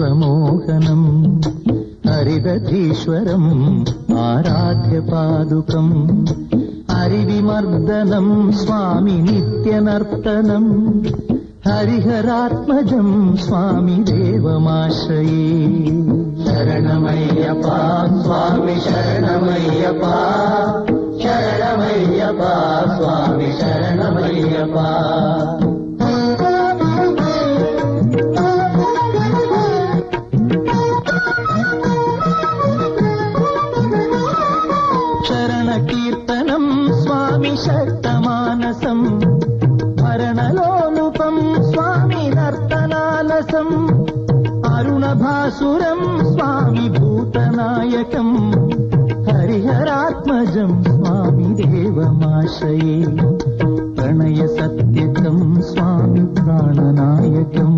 విశ్వమోహనం హరిదధీశ్వరం ఆరాధ్య పాదుకం హరివిమర్దనం స్వామి నిత్యనర్తనం హరిహరాత్మజం స్వామి దేవమాశ్రయే. శరణమయ్యప్ప స్వామి శరణమయ్యప్ప, శరణమయ్యప్ప స్వామి శరణమయ్యప్ప. శరణ కీర్తనం స్వామి శక్తమానసం భరణలోలుపం స్వామి నర్తనాలసం అరుణభాసురం స్వామి భూతనాయకం హరిహరాత్మజం స్వామి దేవమాశ్రయే. ప్రణయ సత్యకం స్వామి ప్రాణనాయకం